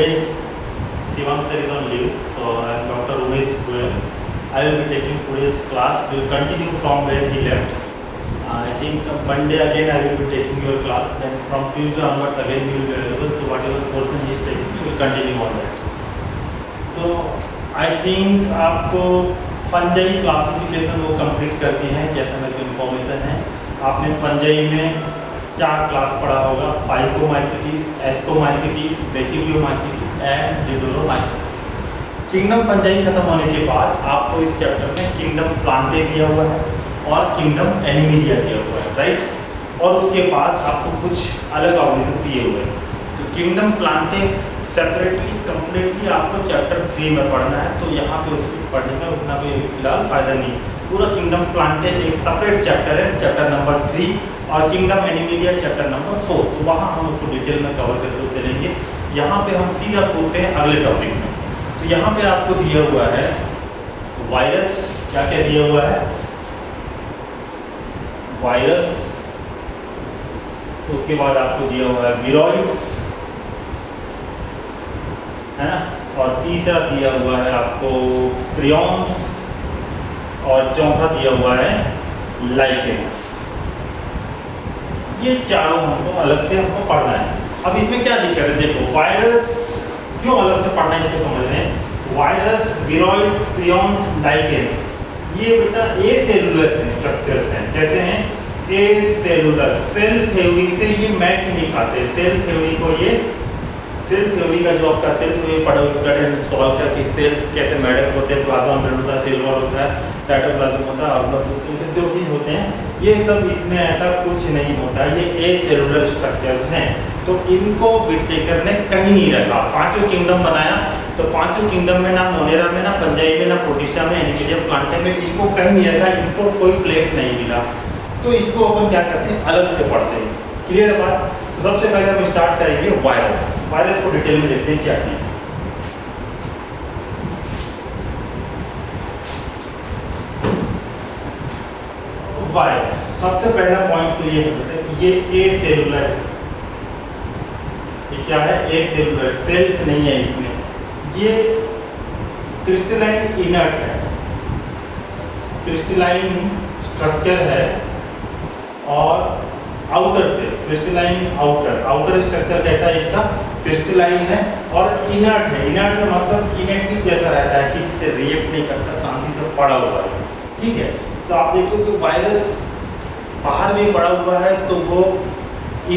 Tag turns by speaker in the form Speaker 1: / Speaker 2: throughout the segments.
Speaker 1: Today Shivang sir is on leave, so I am Dr. Umesh Goyal. I will be taking today's class. We will continue from where he left. I think Monday again I will be taking your class. Then from Tuesday onwards again he will be available. So whatever portion he is taking, we will continue on that. So I think आपको fungi classification वो complete करती हैं, जैसा मेरे को information है. आपने fungi में 4 क्लास पढ़ा होगा: phycomycetes, ascomycetes, basidiomycetes and deuteromycetes. Kingdom fungi खत्म होने के बाद आपको इस चैप्टर में किंगडम प्लांटे दिया हुआ है और किंगडम एनिमिलिया दिया हुआ है, राइट. और उसके बाद आपको कुछ अलग ऑर्गेनिज्म दिए हुए हैं. तो किंगडम प्लांटे सेपरेटली कंप्लीटली आपको चैप्टर 3 में पढ़ना है. तो यहाँ पे उसको पढ़ने का उतना कोई फिलहाल फ़ायदा नहीं. पूरा किंगडम प्लांटे एक सेपरेट चैप्टर है, चैप्टर नंबर 3, और किंगडम एनिमिलिया चैप्टर नंबर 4. तो वहाँ हम उसको डिटेल में कवर करते हुए चलेंगे. यहाँ पे हम सीधा कूदते हैं अगले टॉपिक में. तो यहाँ पे आपको दिया हुआ है वायरस. क्या क्या दिया हुआ है? वायरस. उसके बाद आपको दिया हुआ है विरोइड्स, है ना. और तीसरा दिया हुआ है आपको प्रियॉन्स, और चौथा दिया हुआ है लाइकेंस. ये चारों हमको अलग से हमको पढ़ना है. अब इसमें क्या दिक्कत है? देखो, वायरस क्यों अलग से पढ़ना है इसको समझ रहे हैं. वायरस, विरोइड्स, प्रियॉन्स, लाइकेंस, ये बेटा ए सेलुलर स्ट्रक्चर्स हैं. कैसे हैं? ए सेलुलर. सेल थ्योरी से ये मैच नहीं खाते. सेल थ्योरी को ये सेल थ्योरी का जो आपका सेल थ्योरी पढ़ो, उसका सॉल्व करके सेल्स कैसे मेडअप होते हैं, प्लाज्मा मेम्ब्रेन होता है, सेल वॉल होता है, साइटोप्लाज्म होता है, ऑर्गन्स होते हैं, ये सब जो चीज़ होते हैं, ये सब इसमें ऐसा कुछ नहीं होता. ये ए सेलुलर स्ट्रक्चर्स हैं. तो इनको विटेकर ने कहीं नहीं रखा. 5 किंगडम बनाया, तो 5 किंगडम में ना मोनेरा में, ना फंजाई में, ना प्रोटिस्टा में, एनिमिलिया प्लांटे में इनको कहीं नहीं रखा. इनको कोई प्लेस नहीं मिला. तो इसको अपन क्या करते हैं? अलग से पढ़ते हैं. क्लियर है बात? तो सबसे पहले हम स्टार्ट करेंगे वायरस. वायरस को डिटेल में देखते हैं क्या चीज. वायरस, सबसे पहला पॉइंट तो ये है कि ये ए सेलुलर है. ये क्या है? ए सेलुलर. सेल्स नहीं है इसमें. ये क्रिस्टलाइन इनर्ट है, क्रिस्टलाइन स्ट्रक्चर है, और आउटर से क्रिस्टलाइन आउटर स्ट्रक्चर कैसा है इसका? क्रिस्टलाइन है, और इनर्ट है. इनर्ट है मतलब इनएक्टिव जैसा रहता है, किसी से रिएक्ट नहीं करता, शांति से पड़ा हुआ है. ठीक है. तो आप देखो कि वायरस बाहर में पड़ा हुआ है, तो वो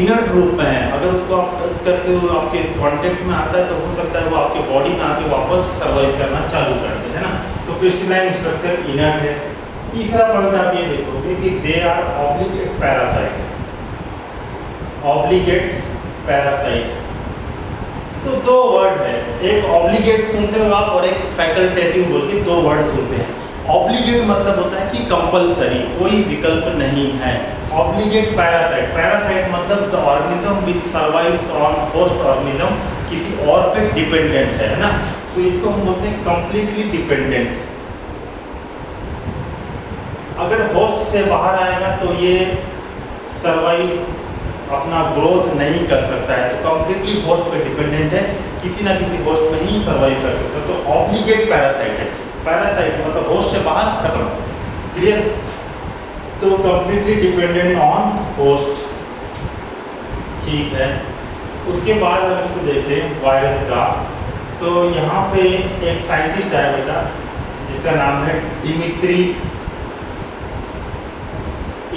Speaker 1: इनर्ट रूप में है. अगर उसको आप टच करते हो, आपके कांटेक्ट में आता है, तो हो सकता है वो आपके बॉडी में आके वापस सर्वाइव करना चालू कर दे, है ना. तो क्रिस्टलाइन स्ट्रक्चर इनर्ट है. तीसरा पॉइंट आप ये देखोगे कि they are obligate parasite. Obligate parasite. तो 2 वर्ड है. एक ऑब्लिगेट सुनते हो आप, और एक फैकल्टेटिव बोल के 2 वर्ड सुनते हैं. ऑब्लिगेट मतलब होता है कि कंपलसरी, कोई विकल्प नहीं है. Obligate parasite. पैरासाइट मतलब the organism which survives on host organism, किसी और पे डिपेंडेंट है ना. तो इसको हम बोलते हैं कंप्लीटली डिपेंडेंट. अगर होस्ट से बाहर आएगा तो ये सर्वाइव, अपना ग्रोथ नहीं कर सकता है. तो कंप्लीटली होस्ट पे डिपेंडेंट है, किसी ना किसी होस्ट में ही सर्वाइव कर सकता है. तो ऑब्लिगेट पैरासाइट है. पैरासाइट मतलब होस्ट से बाहर, खत्म. क्लियर? तो कंप्लीटली डिपेंडेंट ऑन होस्ट. ठीक है. उसके बाद हम इसको देखें वायरस का. तो यहाँ पे एक साइंटिस्ट है बेटा, जिसका नाम है डिमित्री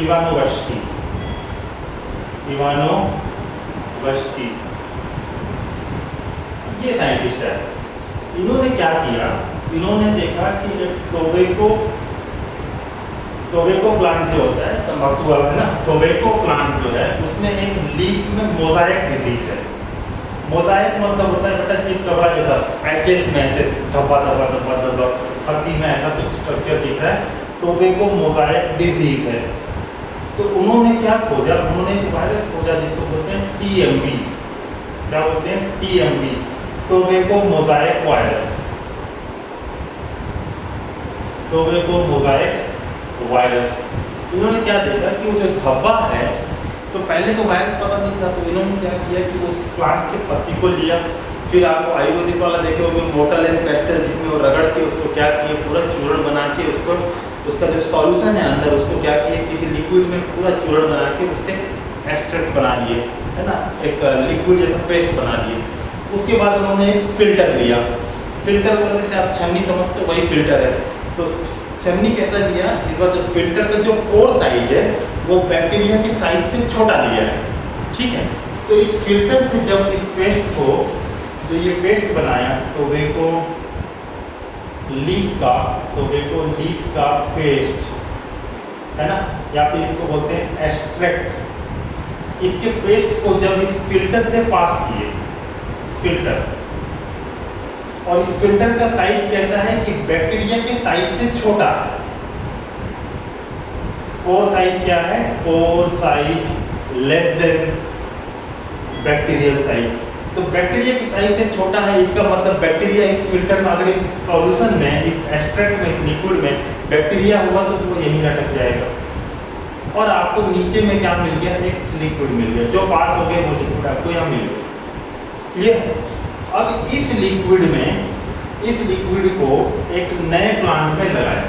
Speaker 1: इवानोवस्की. ये साइंटिस्ट है. इन्होंने क्या किया? इन्होंने देखा कि टोबैको प्लांट जो होता है, तंबाकू वाला है ना, टोबैको प्लांट जो है, उसमें एक लीफ में मोजाइक डिजीज है. मोजाइक मतलब होता है बेटा चितकबरा के साथ पैचेस में ऐसे धब्बा पत्ती में ऐसा कुछ स्ट्रक्चर दिख रहा है. टोबैको मोजाइक डिजीज है. तो उन्होंने क्या खोजा? उन्होंने एक वायरस खोजा जिसको बोलते हैं TMV. क्या बोलते हैं? TMV, tobacco Mosaic virus. Tobacco Mosaic virus. इन्होंने क्या देखा कि वो जो धब्बा है, तो पहले तो वायरस पता नहीं था, तो इन्होंने क्या किया कि उस प्लांट के पत्ती को लिया, फिर आपको आयुर्वेदिक वाला देखे होगे बोतल एंड पेस्टल, जिसमें वो रगड़ के उसको क्या किए पूरा चूर्ण बना के उसको, उसका जो सॉल्यूशन है अंदर उसको क्या किए किसी लिक्विड में पूरा चूर्ण बना के उससे एक्सट्रैक्ट बना लिए, है ना, एक लिक्विड जैसा पेस्ट बना लिए। उसके बाद उन्होंने एक फिल्टर लिया, फिल्टर बोलने से आप छन्नी समझते हो, वही फिल्टर है। तो छन्नी कैसा लिया, इस बार जो फिल्टर का जो पोर साइज है वो बैक्टीरिया के साइज से छोटा लिया है, ठीक है। तो इस फिल्टर से जब इस पेस्ट को, जो ये पेस्ट बनाया टोबैको लीफ का पेस्ट, है ना, या फिर इसको बोलते हैं एक्सट्रैक्ट, इसके पेस्ट को जब इस फिल्टर से पास किए, फिल्टर, और इस फिल्टर का साइज कैसा है कि बैक्टीरिया के साइज से छोटा है। पोर साइज क्या है, pore size less than bacterial size. तो बैक्टीरिया की साइज से छोटा है, इसका मतलब बैक्टीरिया इस फिल्टर में, अगर इस सॉल्यूशन में, इस एक्सट्रैक्ट में, इस लिक्विड में बैक्टीरिया हुआ तो वो यहीं लटक जाएगा, और आपको नीचे में क्या मिल गया, एक लिक्विड मिल गया, जो पास हो गया वो लिक्विड आपको यहाँ मिल गया। क्लियर। अब इस लिक्विड में, इस लिक्विड को एक नए प्लांट में लगाया,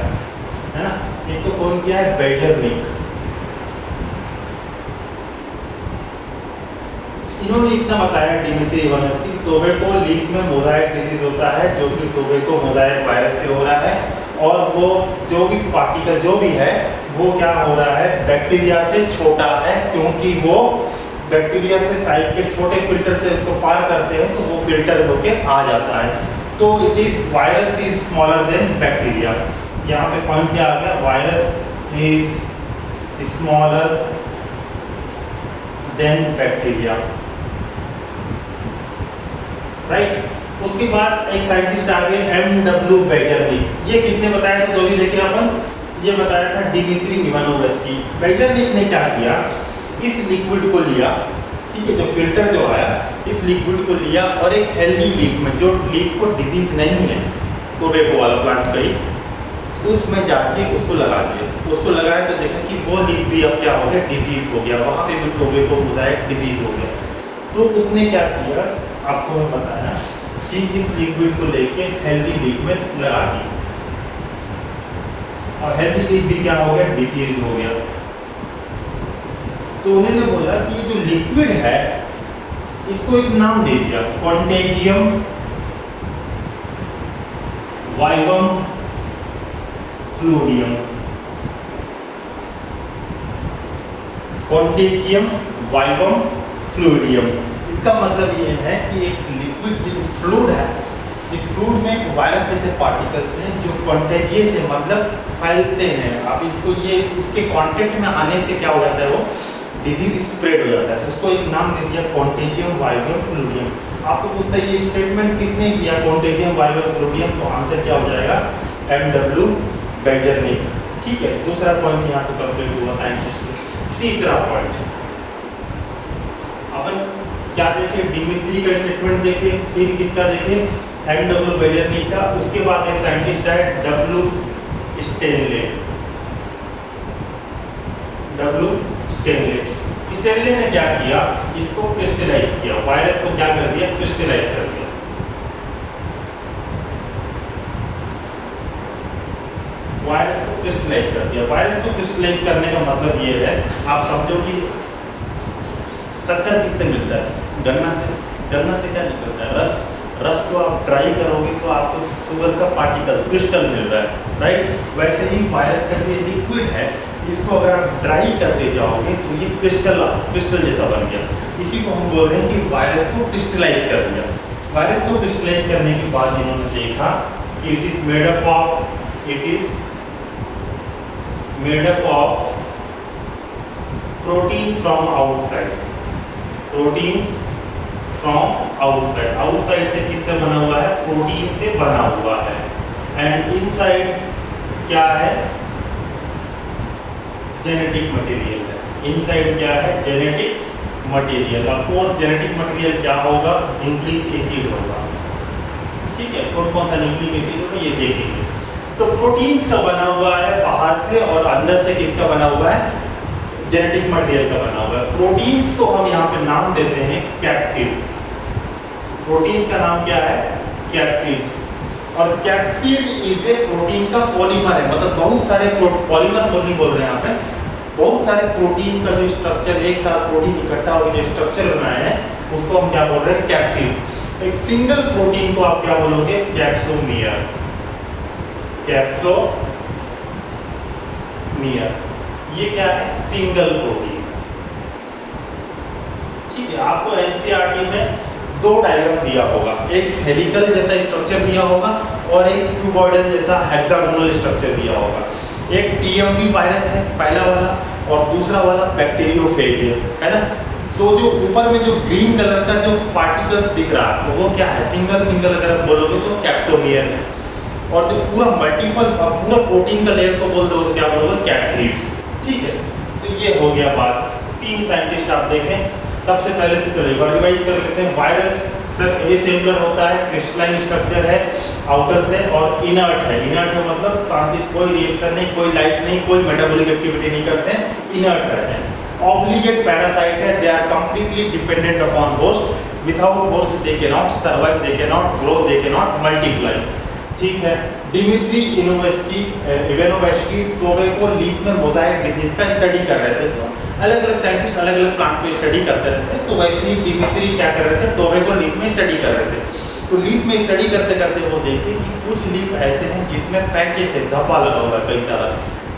Speaker 1: है ना, इसको कौन किया है, बेजरनिक। इन्होंने इतना बताया डिमित्री इवानोव्स्की, टोबैको लीफ में मोज़ाइक डिजीज होता है, जो कि टोबैको मोज़ाइक वायरस से हो रहा है, और वो जो भी पार्टिकल जो भी है वो क्या हो रहा है, बैक्टीरिया से छोटा है, क्योंकि वो बैक्टीरिया से साइज के छोटे फिल्टर से उसको पार करते हैं तो वो फिल्टर होके आ जाता है। तो it is virus is smaller than bacteria. यहाँ पे पॉइंट क्या आ गया, virus is smaller than bacteria, right. उसके बाद एक साइंटिस्ट आ गए M.W. बेजरनिक। ये किसने बताया था, जो भी देखे अपन, ये बताया था डिमित्री इवानोव्स्की। बेजरनिक ने क्या किया, इस लिक्विड को लिया, ठीक है, जो फिल्टर जो आया, इस लिक्विड को लिया और एक हेल्दी लीफ में, जो लीफ को डिजीज नहीं है, टोबैको वाला प्लांट का ही, उसमें जाके उसको लगा दिया। उसको लगाया तो देखा कि वो लीफ भी अब क्या हो गया, डिजीज हो गया, वहाँ पे भी टोबैको मोज़ाइक डिजीज हो गया। तो उसने क्या किया, आपको मैं बताया कि इस लिक्विड को लेके हेल्दी लीफ में लगा दी, और हेल्दी लीफ भी क्या हो गया, डिजीज हो गया। तो उन्होंने बोला कि ये जो लिक्विड है इसको एक नाम दे दिया, कॉन्टेजियम वाइवम फ्लूइडियम। कॉन्टेजियम वाइवम फ्लूइडियम, इसका मतलब ये है कि एक लिक्विड जो फ्लूइड है, इस फ्लूइड में एक वायरस जैसे पार्टिकल्स हैं जो कॉन्टेजियस है, मतलब फैलते हैं। अब इसको ये इसके कांटेक्ट में आने से क्या हो जाता है, वो डिजीज स्प्रेड हो जाता है। तो उसको एक नाम दे दिया कॉन्टेजियम वाइवम फ्लूइडियम। आपको पूछता है ये स्टेटमेंट किसने किया, कॉन्टेजियम वाइवम फ्लूइडियम, तो आंसर क्या हो जाएगा, M.W. बेजरनिक। ठीक है, दूसरा पॉइंट यहाँ पे कंप्लीट हुआ साइंटिस्ट। तीसरा पॉइंट अपन क्या देखे, डिमित्री का स्टेटमेंट देखे, फिर किसका देखे, M.W. बेजरनिक का। उसके बाद एक साइंटिस्ट है W. स्टेनले। स्टेनले ने क्या किया, इसको क्रिस्टलाइज किया, वायरस को क्या कर दिया, क्रिस्टलाइज कर दिया। वायरस को क्रिस्टलाइज कर दिया। वायरस को क्रिस्टलाइज करने का मतलब ये है, आप समझो कि शक्कर किससे मिलता है, गन्ना से। गन्ना से क्या निकलता है, रस। रस को आप ड्राई करोगे तो आपको शुगर का पार्टिकल, क्रिस्टल मिल रहा है, राइट। वैसे ही वायरस का जो लिक्विड है, इसको अगर आप ड्राई करते जाओगे तो ये क्रिस्टल जैसा बन गया। इसी को हम बोल रहे हैं कि वायरस को क्रिस्टलाइज कर दिया। वायरस को क्रिस्टलाइज करने के बाद इन्होंने देखा कि it is made up of protein from outside. Proteins from outside, outside से किससे बना हुआ है, प्रोटीन से बना हुआ है। एंड इनसाइड क्या है, जेनेटिक मटेरियल है। इनसाइड क्या है, genetic material. Of course genetic material क्या होगा, न्यूक्लिक एसिड होगा। ठीक है, कौन कौन सा न्यूक्लिक एसिड होगा ये देखेंगे। तो प्रोटीन्स का बना हुआ है बाहर से, और अंदर से किसका बना हुआ है, जेनेटिक मटेरियल का बना हुआ है। प्रोटीन्स को हम यहाँ पे नाम देते हैं कैप्सिड। प्रोटीन्स का नाम क्या है? कैप्सिड। और कैप्सिड इज ए प्रोटीन का पॉलीमर है, मतलब बहुत सारे पॉलीमर नहीं बोल रहे हैं यहाँ पे, बहुत सारे प्रोटीन का जो स्ट्रक्चर एक साथ प्रोटीन इकट्ठा होकर जो स्ट्रक्चर बनाए हैं उसको हम क्या बोल रहे हैं? कैप्सिड। एक सिंगल प्रोटीन को आप क्या बोलोगे? कैप्सोमियर। कैप्सोमियर ये क्या है? Single protein. ठीक है, आपको एनसीईआरटी में दो डायग्राम दिया होगा, एक हेलिकल जैसा स्ट्रक्चर दिया होगा और एक क्यूबॉइडल जैसा हेक्सागोनल स्ट्रक्चर दिया होगा। एक टीएमवी वायरस है पहला वाला और दूसरा वाला बैक्टीरियोफेज है ना। तो जो ऊपर में जो ग्रीन कलर का जो पार्टिकल्स दिख रहा है तो वो क्या है? सिंगल सिंगल अगर आप बोलोगे तो कैप्सोमियर है, और जो पूरा मल्टीपल पूरा प्रोटीन का लेयर को बोल दो तो क्या बोलोगे? कैप्सिड। ठीक है, तो ये हो गया बात। 3 साइंटिस्ट आप देखें। सबसे पहले तो चलेगा रिवाइज कर लेते हैं। वायरस सर ए सेलुलर होता है, क्रिस्टलाइन स्ट्रक्चर है आउटर से और इनर्ट है। इनर्ट है मतलब शांति, कोई रिएक्शन नहीं, कोई लाइफ नहीं, कोई मेटाबॉलिक एक्टिविटी नहीं करते हैं, इनर्ट रहते हैं। ऑब्लिगेट पैरासाइट है, they are completely dependent upon host, without host they can not survive, they can not grow, they can not multiply. ठीक है, डिमित्री इवानोव्स्की टोबैको लीफ में मोजाइक डिजीज का स्टडी कर रहे थे, तो अलग अलग साइंटिस्ट अलग अलग प्लांट पे स्टडी करते रहते हैं। तो वैसे ही डिमित्री क्या कर रहे थे? टोबैको लीफ में स्टडी कर रहे थे। तो लीफ में स्टडी करते करते वो देखे कि कुछ लीफ ऐसे हैं जिसमें पैचेस है, धब्बा लगा हुआ है कई सारा।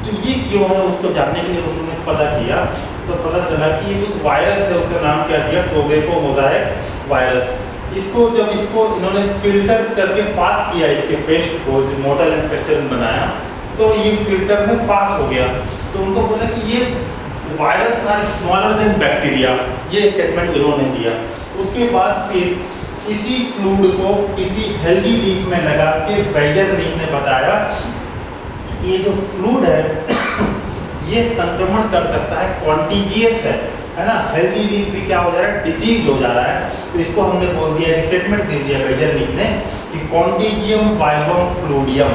Speaker 1: तो ये क्यों है उसको जानने के लिए उन्होंने पता किया, तो पता चला कि ये कुछ वायरस है, उसका नाम क्या दिया? Tobacco Mosaic virus. इसको जब इसको इन्होंने फिल्टर करके पास किया, इसके पेस्ट को जो मोटल एंड पेस्टल बनाया, तो ये फिल्टर में पास हो गया। तो उनको बोला कि ये virus are smaller than bacteria, ये स्टेटमेंट इन्होंने दिया। उसके बाद फिर इसी फ्लूइड को किसी हेल्दी लीफ में लगा के बैजर लीफ ने बताया कि ये जो फ्लूइड है ये संक्रमण कर सकता है, कॉन्टीजियस है ना। हेल्दी लीफ भी क्या हो जा रहा है? डिसीज हो जा रहा है। तो इसको हमने बोल दिया, एक स्टेटमेंट दे दिया बैजर लीफ ने कि कॉन्टीजियम वाइवम फ्लूडियम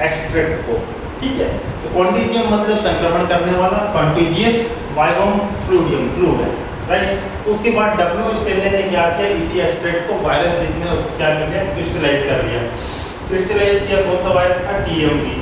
Speaker 1: एक्सट्रैक्ट को। ठीक है, तो कॉन्टीजियम मतलब संक्रमण करने वाला, कॉन्टीजियस वाइवम फ्लूडियम फ्लूइड है, राइट। उसके बाद डब्ल्यू स्टेनले ने क्या किया? इसी एक्सट्रैक्ट को वायरस जिसने उसको क्या कर दिया? क्रिस्टलाइज कर दिया। क्रिस्टलाइज किया कौन सा वायरस था? टीएमवी।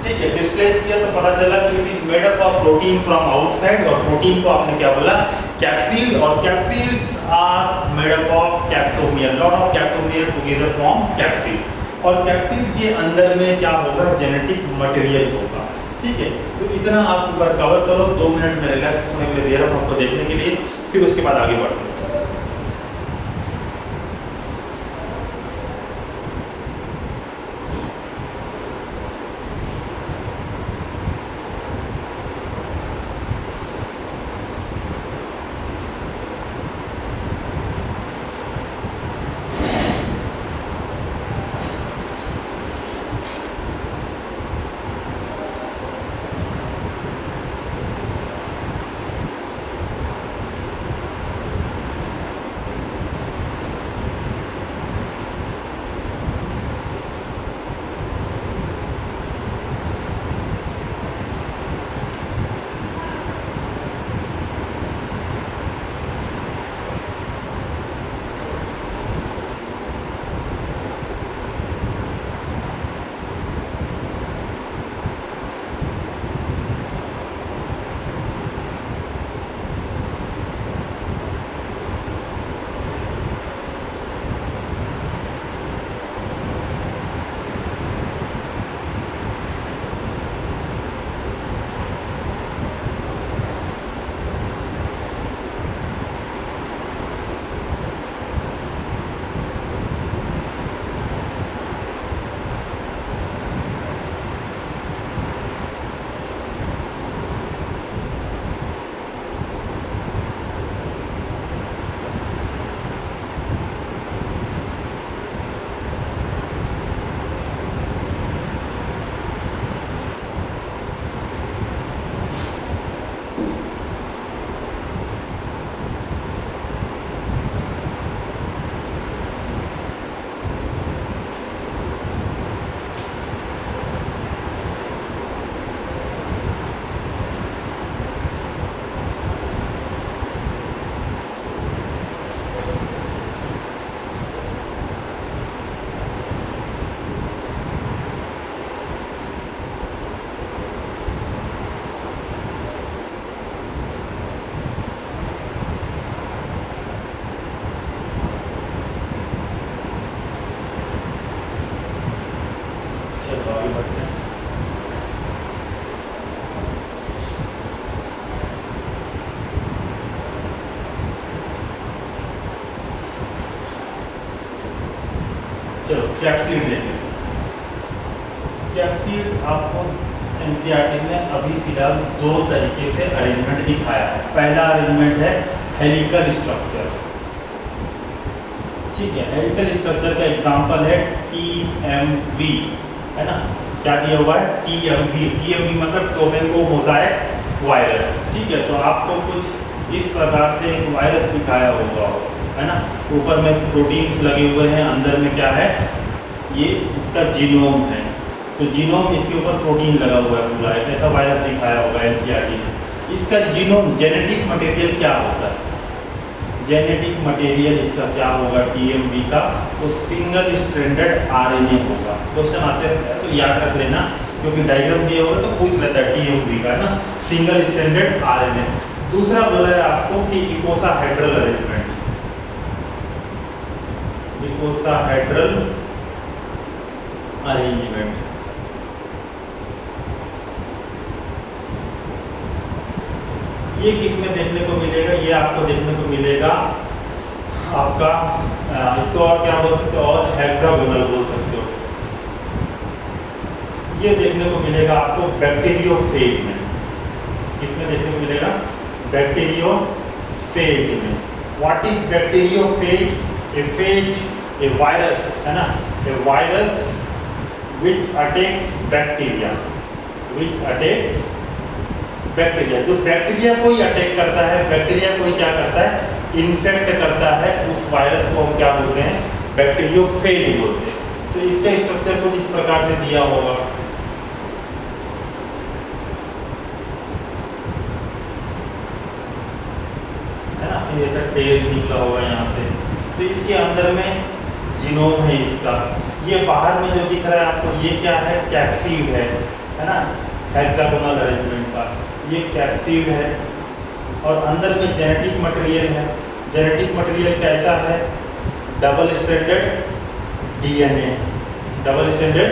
Speaker 1: ठीक है, क्रिस्टलाइज किया तो पता चला कि it is made up of protein from outside, और प्रोटीन को आपने क्या बोला? कैप्सिड। और capsids are made up of capsomere, lot of capsomere together form capsid. और कैप्सिड के अंदर में क्या होगा? जेनेटिक मटेरियल होगा। ठीक है, तो इतना आप एक बार कवर करो। 2 मिनट में रिलैक्स होने के लिए दे रहा हूँ आपको देखने के लिए, फिर उसके बाद आगे बढ़ते हैं। चलो आगे बढ़ते हैं। चलो कैप्सीड देखें। कैप्सीड आपको एनसीईआरटी में अभी फिलहाल दो तरीके से अरेंजमेंट दिखाया है। पहला अरेंजमेंट है हेलिकल स्ट्रक्चर, ठीक है। हेलिकल स्ट्रक्चर का एग्जांपल है TMV, है ना। क्या दिया हुआ है? TMV। TMV मतलब टोबैको मोज़ाइक वायरस, ठीक है। तो आपको कुछ इस प्रकार से एक वायरस दिखाया होगा, है ना। ऊपर में प्रोटीन्स लगे हुए हैं, अंदर में क्या है, ये इसका जीनोम है। तो जीनोम, इसके ऊपर प्रोटीन लगा हुआ है पूरा, एक ऐसा वायरस दिखाया होगा एनसीईआरटी में। इसका जीनोम जेनेटिक मटेरियल क्या होता है? जेनेटिक मटेरियल इसका क्या होगा TMV का? तो सिंगल स्ट्रैंडेड RNA होगा। क्वेश्चन आते रहते हैं तो याद रख लेना, क्योंकि डायग्राम दिया होगा तो पूछ लेता है TMV का, है ना, सिंगल स्ट्रैंडेड RNA। दूसरा बोला है आपको कि इकोसाहेड्रल अरेंजमेंट, इकोसाहेड्रल अरेंजमेंट। ये किसमें देखने को मिलेगा? ये आपको देखने को मिलेगा आपका इसको और क्या बोल सकते हो, और हेक्सागोनल बोल सकते हो। ये देखने को मिलेगा आपको बैक्टीरियोफेज में। किसमें देखने को मिलेगा? बैक्टीरियोफेज में। What is bacteriophage? A phage, a virus, है ना, a virus which attacks bacteria, which attacks bacteria. जो बैक्टीरिया को ही अटैक करता है, बैक्टीरिया को ही क्या करता है, इन्फेक्ट करता है, उस वायरस को हम क्या बोलते हैं? बैक्टीरियोफेज बोलते हैं। तो इसका स्ट्रक्चर कुछ इस प्रकार से दिया होगा, है ना। तो ऐसा टेल निकला होगा यहाँ से। तो इसके अंदर में जीनोम है इसका। ये बाहर में जो दिख रहा है आपको, ये क्या है? कैप्सीड है ना, हेक्सागोनल अरेंजमेंट का। ये कैप्सीड है और अंदर में जेनेटिक मटेरियल है। जेनेटिक मटेरियल कैसा है? Double stranded DNA, double stranded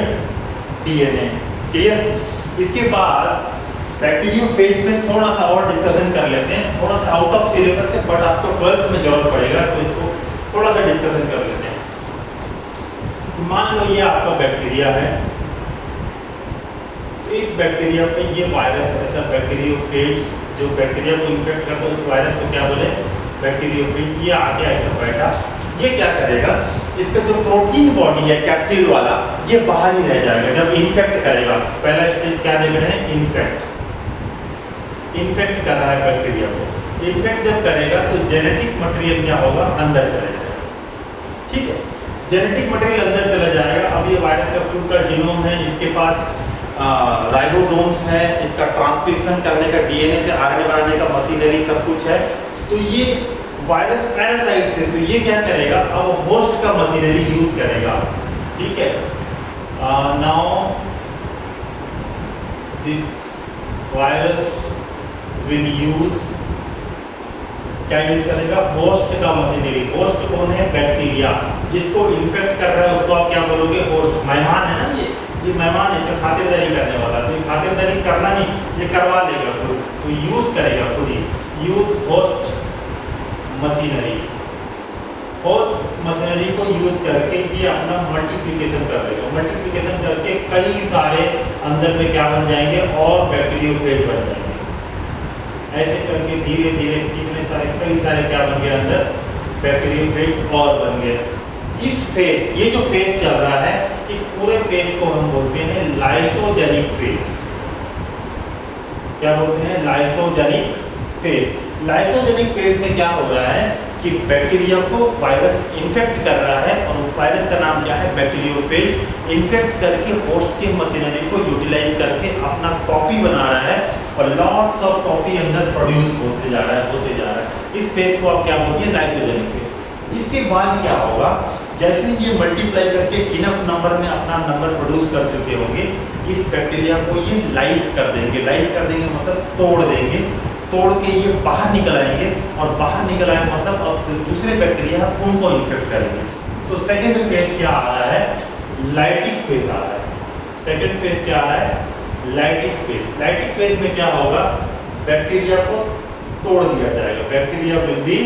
Speaker 1: DNA, clear. इसके बाद बैक्टीरियोफेज में थोड़ा सा और डिस्कशन कर लेते हैं, थोड़ा सा आउट ऑफ सिलेबस है, बट आपको 12th में जरूरत पड़ेगा, तो इसको थोड़ा सा डिस्कशन कर लेते हैं। मान लो ये आपका बैक्टीरिया है, तो इस बैक्टीरिया पे ये वायरस, ऐसा बैक्टीरियोफेज जो बैक्टीरिया को इन्फेक्ट करता है, उस वायरस को क्या बोले? बैक्टीरियोफेज। ये आके ऐसा बैठा, ये क्या करेगा? इसका जो प्रोटीन बॉडी है कैप्सिड वाला, ये बाहर ही रह जाएगा जब इन्फेक्ट करेगा। पहला स्टेज क्या देख रहे हैं? इन्फेक्ट, इन्फेक्ट कर रहा है बैक्टीरिया को। इन्फेक्ट जब करेगा तो जेनेटिक मटेरियल क्या होगा? अंदर चले जाएगा, ठीक है। जेनेटिक मटेरियल अंदर चला जाएगा। अब ये वायरस का खुद का जीनोम है, इसके पास राइबोसोम्स है, इसका ट्रांसक्रिप्शन करने का, DNA से RNA बनाने का मशीनरी सब कुछ है। तो ये वायरस पैरासाइट से, तो ये क्या करेगा? अब होस्ट का मशीनरी यूज करेगा, ठीक है। Now this virus will use, क्या यूज करेगा? होस्ट का मशीनरी। होस्ट कौन है? बैक्टीरिया। जिसको इन्फेक्ट कर रहा है उसको आप क्या बोलोगे? होस्ट। मेहमान है ना, ये मेहमान है, इसका खातिरदारी करने वाला। तो ये खातिरदारी करना नहीं, ये करवा लेगा खुद, तो यूज करेगा खुद ही। Use host machinery. Host machinery को यूज करके ये अपना मल्टीप्लिकेशन कर लेगा। मल्टीप्लिकेशन करके कई सारे अंदर में क्या बन जाएंगे? और बैक्टीरियोफेज बन जाएंगे। ऐसे करके धीरे धीरे कितने सारे, कई सारे क्या बन गए अंदर? बैक्टीरियोफेज और बन गए। इस फेज, ये जो फेज चल रहा है, इस पूरे फेज को हम बोलते हैं लाइसोजेनिक फेज। क्या बोलते हैं? Lysogenic phase. लाइसोजेनिक फेज में क्या हो रहा है कि बैक्टीरिया को वायरस इन्फेक्ट कर रहा है, और उस वायरस का नाम क्या है? बैक्टीरियोफेज। इन्फेक्ट करके होस्ट के मशीनरी को यूटिलाइज करके अपना कॉपी बना रहा है, और लॉट्स ऑफ कॉपी अंदर प्रोड्यूस होते जा रहा है, होते जा रहा है। इस फेज को आप क्या बोलते हैं? Lysogenic phase. इसके बाद क्या होगा? जैसे ये मल्टीप्लाई करके इनफ नंबर में अपना नंबर प्रोड्यूस कर चुके होंगे, इस बैक्टीरिया को ये लाइस कर देंगे। लाइस कर देंगे मतलब तोड़ देंगे। तोड़ के ये बाहर निकल आएंगे, और बाहर निकल आए मतलब अब जो दूसरे बैक्टीरिया उनको इन्फेक्ट करेंगे। तो सेकेंड फेज क्या आ रहा है? लाइटिक फेज आ रहा है। सेकेंड फेज क्या आ रहा है? Lighting phase. लाइटिंग फेज में क्या होगा? बैक्टीरिया को तोड़ दिया जाएगा। Bacteria will be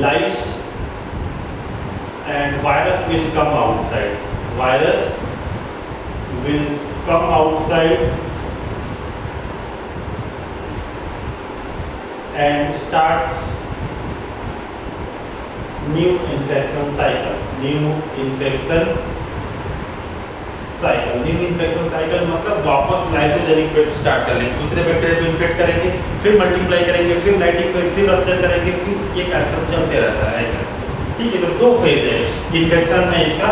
Speaker 1: lysed and virus will come outside. Virus will come outside and starts new infection cycle. New infection cycle मतलब वापस लाइसोजेनिक फेज स्टार्ट कर लेंगे, दूसरे बैक्टीरिया को इन्फेक्ट करेंगे, फिर मल्टीप्लाई करेंगे, फिर लाइटिंग फेज, फिर रप्चर करेंगे, फिर ये कार्यक्रम चलते रहता है ऐसा। ठीक है, तो दो फेज है इन्फेक्शन में, इसका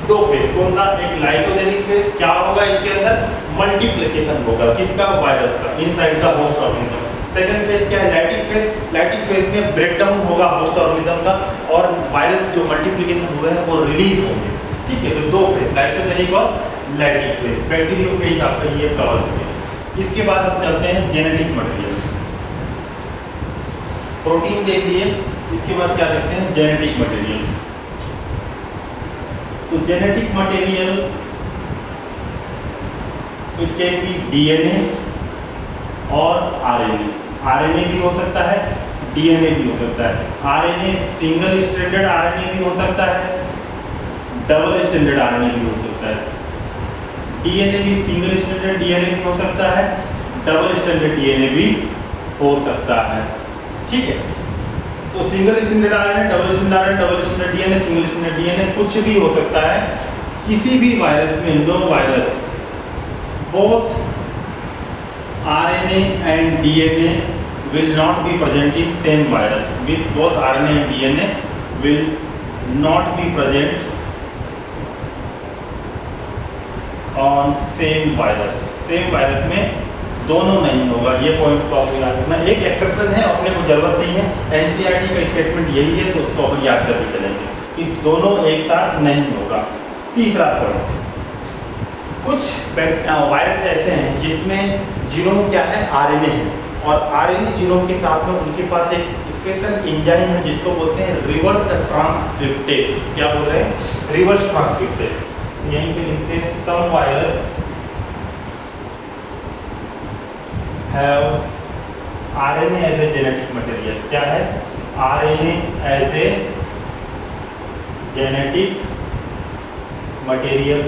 Speaker 1: दो फेज। कौन सा? एक लाइसोजेनिक फेज। क्या होगा इसके अंदर? मल्टीप्लिकेशन होगा। किसका? वायरस का, inside the host organism. Second phase क्या है? Lighting phase. लाइटिंग फेज में ब्रेकडाउन होगा होस्ट ऑर्गेनिज्म का और वायरस जो मल्टीप्लिकेशन हुए हैं वो रिलीज होंगे। ठीक है, तो दो फेज, लाइसोजेनिक और लाइटिंग फेज। बैक्टीरियोफेज आपका ये कवर हो गया। इसके बाद हम चलते हैं जेनेटिक मटेरियल। प्रोटीन देख लिए, इसके बाद क्या देखते हैं? Genetic material. तो genetic material it can be DNA और आरएनए। आरएनए भी हो सकता है, डीएनए भी हो सकता है। आरएनए सिंगल स्ट्रैंडेड आरएनए भी हो सकता है, डबल स्ट्रैंडेड आरएनए भी हो सकता है। डीएनए भी सिंगल स्ट्रैंडेड डीएनए भी हो सकता है, डबल स्ट्रैंडेड डीएनए भी हो सकता है। ठीक है, तो single stranded RNA, double stranded RNA, double stranded DNA, single stranded DNA कुछ भी हो सकता है। किसी भी वायरस में, no virus, both RNA and DNA will not be present in same virus. With both RNA and DNA will not be present on same virus. Same virus में दोनों नहीं होगा, ये पॉइंट को आपको याद रखना। एक एक्सेप्शन है, अपने को जरूरत नहीं है, एनसीईआरटी का स्टेटमेंट यही है, तो उसको अपन याद करके चलेंगे कि दोनों एक साथ नहीं होगा। तीसरा पॉइंट, कुछ वायरस ऐसे हैं जिसमें जीनोम क्या है? आरएनए है, और आरएनए जीनोम के साथ में उनके पास एक स्पेशल एंजाइम है जिसको बोलते हैं रिवर्स ट्रांसक्रिप्टेस। क्या बोल रहे हैं? Reverse transcriptase. यहीं पे लिखते हैं some virus have RNA as a genetic material. क्या है? RNA as a genetic material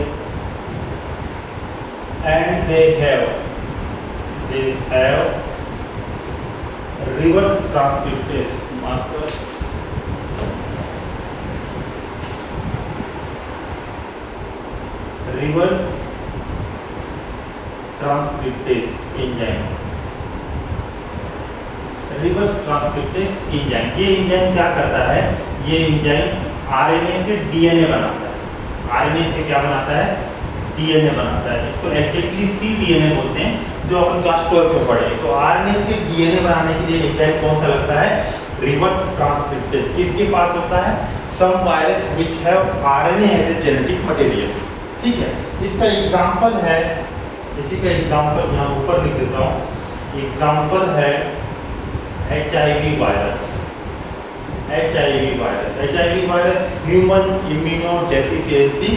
Speaker 1: and they have reverse transcriptase markers reverse transcriptase enzyme। Reverse transcriptase enzyme, ये एंजाइम क्या करता है? ये एंजाइम आरएनए से डीएनए बनाता है। आरएनए से क्या बनाता है? डीएनए बनाता है। इसको एग्जैक्टली cDNA बोलते हैं, जो अपन क्लास 12 में पढ़े। तो आरएनए से डीएनए बनाने के लिए एंजाइम कौन सा लगता है? Reverse transcriptase. किसके पास होता है? Some virus which have RNA as a genetic material. ठीक है, इसका एग्जांपल है, इसी का एग्जांपल यहाँ ऊपर लिख देता हूँ। एग्जांपल है HIV virus. HIV virus human immuno deficiency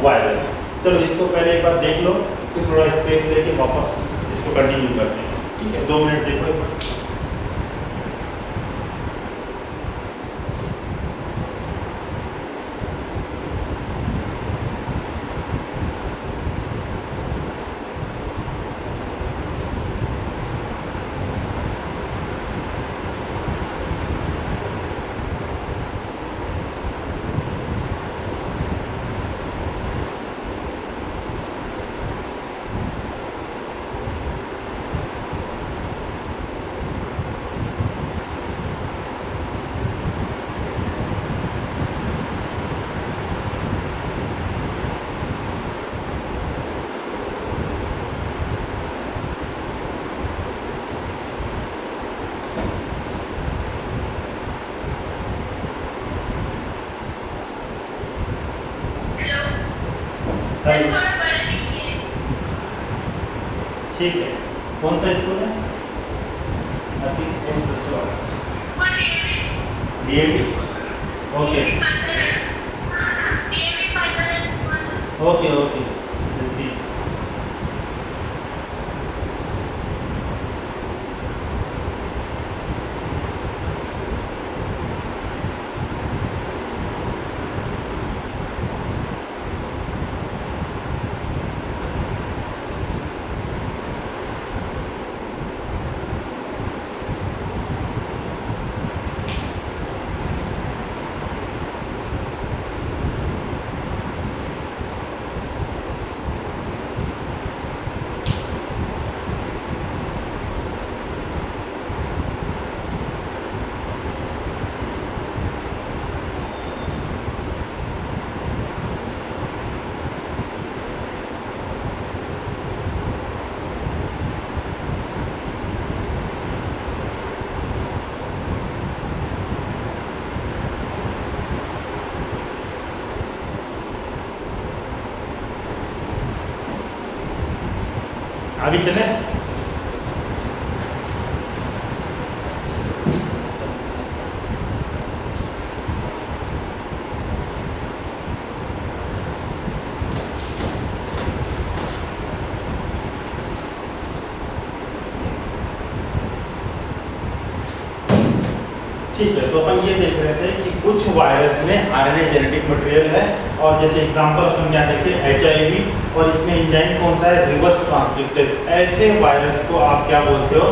Speaker 1: virus. चलो इसको पहले एक बार देख लो, फिर थोड़ा स्पेस लेके वापस इसको कंटिन्यू करते हैं। ठीक है, 2 मिनट देखो एक बार। ठीक है, कौन सा स्कूल है? डीएवी। Okay okay okay. आगे चले। ठीक है, तो अपन ये देख रहे थे कि कुछ वायरस में आरएनए जेनेटिक मटेरियल है, और जैसे एग्जांपल अपन क्या देखे एचआईवी, और इसमें एंजाइम कौन सा है, रिवर्स ट्रांसक्रिप्टेज। ऐसे वायरस को आप क्या बोलते हो,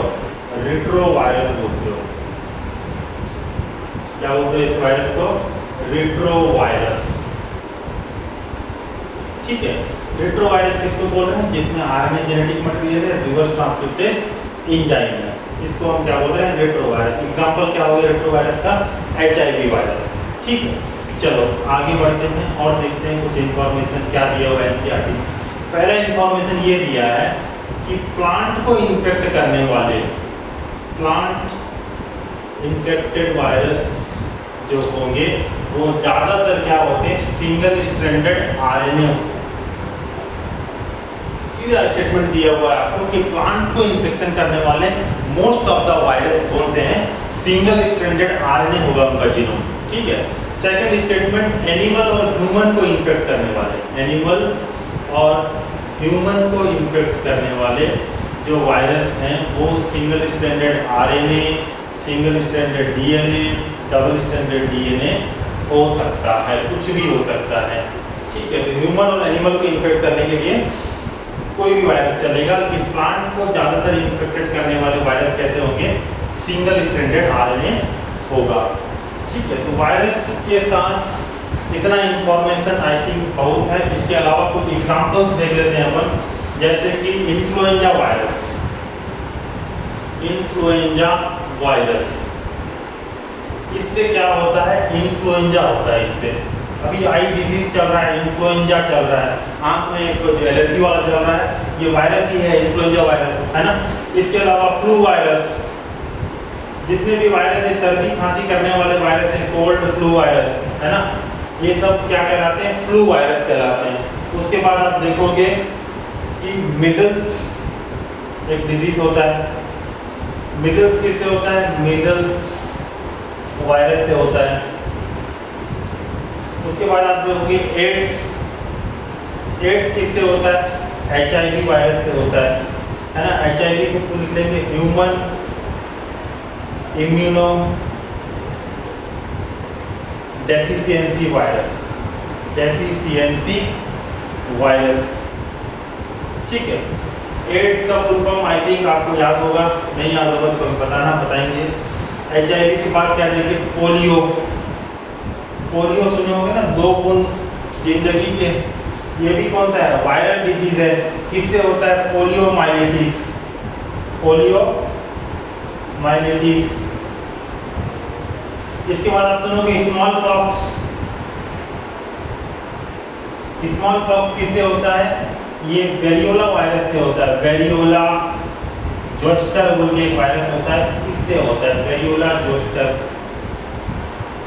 Speaker 1: रेट्रोवायरस बोलते हो। क्या बोलते हो इस वायरस को, रेट्रोवायरस। ठीक है, रेट्रोवायरस किसको बोल रहे हैं, जिसमें आरएनए जेनेटिक मटेरियल है, रिवर्स ट्रांसक्रिप्टेज एंजाइम है, इसको हम क्या बोल रहे हैं, रेट्रोवायरस। एग्जांपल क्या हो गया रेट्रोवायरस का, एचआईवी वायरस। ठीक है, चलो आगे बढ़ते हैं और देखते हैं कुछ इंफॉर्मेशन क्या दिया हुआ है एनसीईआरटी में। पहला इंफॉर्मेशन ये दिया है कि प्लांट को इन्फेक्ट करने वाले, प्लांट इन्फेक्टेड वायरस जो होंगे वो ज्यादातर क्या होते हैं, सिंगल स्ट्रैंडेड आरएनए। सीधा स्टेटमेंट दिया हुआ है आपको कि प्लांट को इन्फेक्शन करने वाले मोस्ट ऑफ द वायरस कौन से हैं, सिंगल स्ट्रैंडेड आरएनए होगा उनका जीनोम। ठीक है, सेकंड स्टेटमेंट एनिमल और ह्यूमन को इन्फेक्ट करने वाले, एनिमल और ह्यूमन को इन्फेक्ट करने वाले जो वायरस हैं वो single stranded RNA, single stranded DNA, double stranded DNA हो सकता है, कुछ भी हो सकता है। ठीक है, तो ह्यूमन और एनिमल को इन्फेक्ट करने के लिए कोई भी वायरस चलेगा, लेकिन प्लांट को ज्यादातर इन्फेक्टेड करने वाले वायरस कैसे होंगे, सिंगल स्ट्रैंडेड आरएनए होगा। ठीक है, तो वायरस के साथ इतना इंफॉर्मेशन आई थिंक बहुत है। इसके अलावा कुछ एग्जांपल्स देख लेते हैं अपन, जैसे कि इन्फ्लुएंजा वायरस। इन्फ्लुएंजा वायरस, इससे क्या होता है, इन्फ्लुएंजा होता है इससे। अभी आई डिजीज चल रहा है, इन्फ्लुएंजा चल रहा है, आंख में कुछ एलर्जी वाला चल रहा है, ये वायरस ही है, इन्फ्लुएंजा वायरस, है ना। इसके अलावा फ्लू वायरस, जितने भी वायरस है, सर्दी खांसी करने वाले वायरस हैं, कोल्ड फ्लू वायरस, है ना, ये सब क्या कहलाते हैं, फ्लू वायरस कहलाते हैं। उसके बाद आप देखोगे कि मिजल्स एक डिजीज होता है, मिजल्स किससे होता है, मिजल्स वायरस से होता है। उसके बाद आप देखोगे एड्स, एड्स किससे होता है, एचआईवी वायरस से होता है ना। एचआईवी को लिख लेंगे human immuno deficiency virus, deficiency virus. ठीक है, एड्स का फुल फॉर्म आई थिंक आपको याद होगा, नहीं याद होगा तो बताना, बताएंगे। एचआईवी के बाद क्या देखिए, पोलियो। पोलियो सुने होंगे ना, 2 बूंद जिंदगी के, ये भी कौन सा है, वायरल डिजीज है। किससे होता है, पोलियो माइलिटिस, पोलियो माइलिटिस। इसके बाद आप सुनोगे स्मॉल पॉक्स। स्मॉल पॉक्स किससे होता है, ये वेरियोला वायरस से होता है, वेरियोला जोस्टर बोल के एक वायरस होता है, इससे होता है, वेरियोला जोस्टर।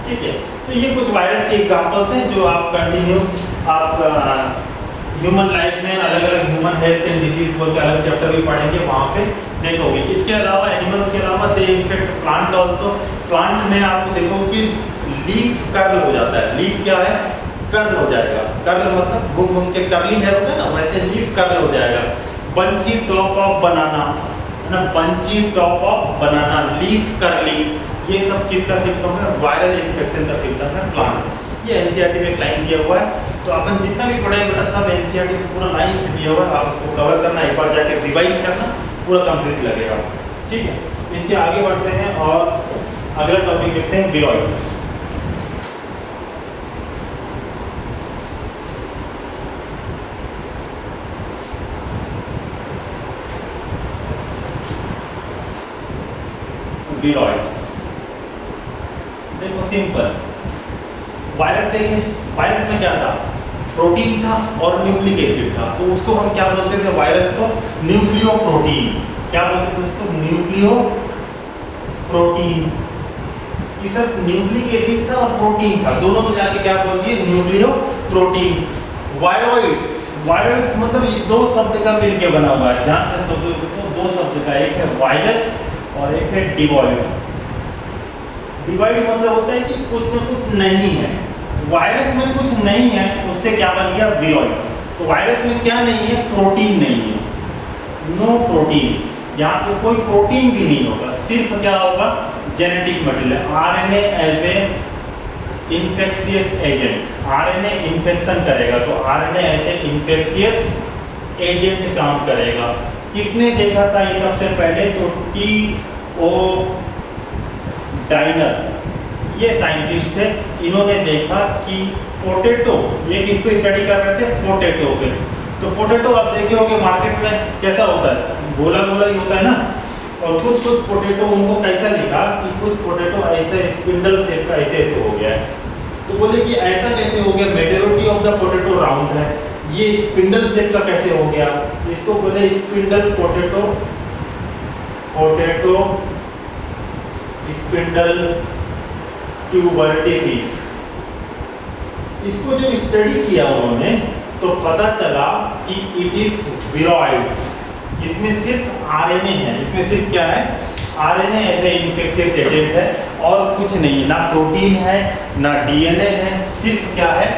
Speaker 1: ठीक है, तो ये कुछ वायरस के एग्जांपल्स हैं जो आप कंटिन्यू आप ह्यूमन लाइफ में अलग अलग ह्यूमन हेल्थ एंड डिजीज बोल के अलग चैप्टर भी पढ़ेंगे, वहाँ पे देखोगे। इसके अलावा एनिमल्स के अलावा दे इन्फेक्ट प्लांट ऑल्सो। प्लांट में आप देखो कि लीफ कर्ल हो जाता है, लीफ क्या है, कर्ल हो जाएगा। कर्ल मतलब घूम घूम के कर्ली हेयर होता है ना, वैसे लीफ कर्ल हो जाएगा। बंची टॉप ऑफ बनाना, है ना, bunchy top of banana, leaf curling, ये सब किसका सिम्टम है, वायरल इन्फेक्शन का सिम्टम है प्लांट। ये एनसीईआरटी में एक लाइन दिया हुआ है, तो अपन जितना भी पढ़े बेटा सब एनसीईआरटी में पूरा लाइन से दिया हुआ है, आप उसको कवर करना, एक बार जाके रिवाइज करना, पूरा कंप्लीट लगेगा। ठीक है, इसके आगे बढ़ते हैं और अगला टॉपिक देखते हैं, विरोइड्स। विरोइड्स देखो सिंपल, वायरस देखिए, वायरस में क्या था, प्रोटीन था और न्यूक्लिक एसिड था, तो उसको हम क्या बोलते थे, वायरस को न्यूक्लियो प्रोटीन। क्या बोलते थे उसको, न्यूक्लियो प्रोटीन। ये सब न्यूक्लिक एसिड था और प्रोटीन था, दोनों मिला के क्या बोल दिए, न्यूक्लियो प्रोटीन। वायरॉइड्स, वायरस मतलब ये दो शब्द का मिलके बना हुआ है, ध्यान से समझो। तो दो शब्द का, एक है वायरस और एक है डिवॉइड। डिवाइड मतलब होता है कि कुछ न कुछ नहीं है। वायरस में कुछ नहीं है, उससे क्या बन गया? विरोइड्स। तो वायरस में क्या नहीं है? प्रोटीन नहीं है, नो प्रोटीन्स। यहाँ पे कोई प्रोटीन भी नहीं होगा, सिर्फ क्या होगा? Genetic material. RNA as a infectious agent, RNA infection करेगा, तो RNA as a infectious agent काम करेगा। किसने देखा था ये सबसे पहले? तो टी.ओ. डाइनर, ये साइंटिस्ट थे। इन्होंने देखा कि पोटैटो, ये किस पे स्टडी कर रहे थे? पोटैटो पे। तो पोटैटो आप देखे होंगे मार्केट में कैसा होता है? गोला गोला ही होता है ना। और कुछ कुछ पोटैटो उनको कैसा दिखा कि कुछ पोटैटो ऐसे स्पिंडल शेप का ऐसे ऐसे हो गया है। तो बोले कि ऐसा कैसे हो गया? Majority of the potato round है, ये स्पिंडल शेप का कैसे हो गया? इसको बोले spindle potato, potato spindle tuber disease. इसको जब स्टडी किया उन्होंने तो पता चला कि इट इज विरोइड्स। इसमें सिर्फ आरएनए है, इसमें सिर्फ क्या है? RNA as a infectious agent है और कुछ नहीं, ना प्रोटीन है ना डीएनए है, सिर्फ क्या है?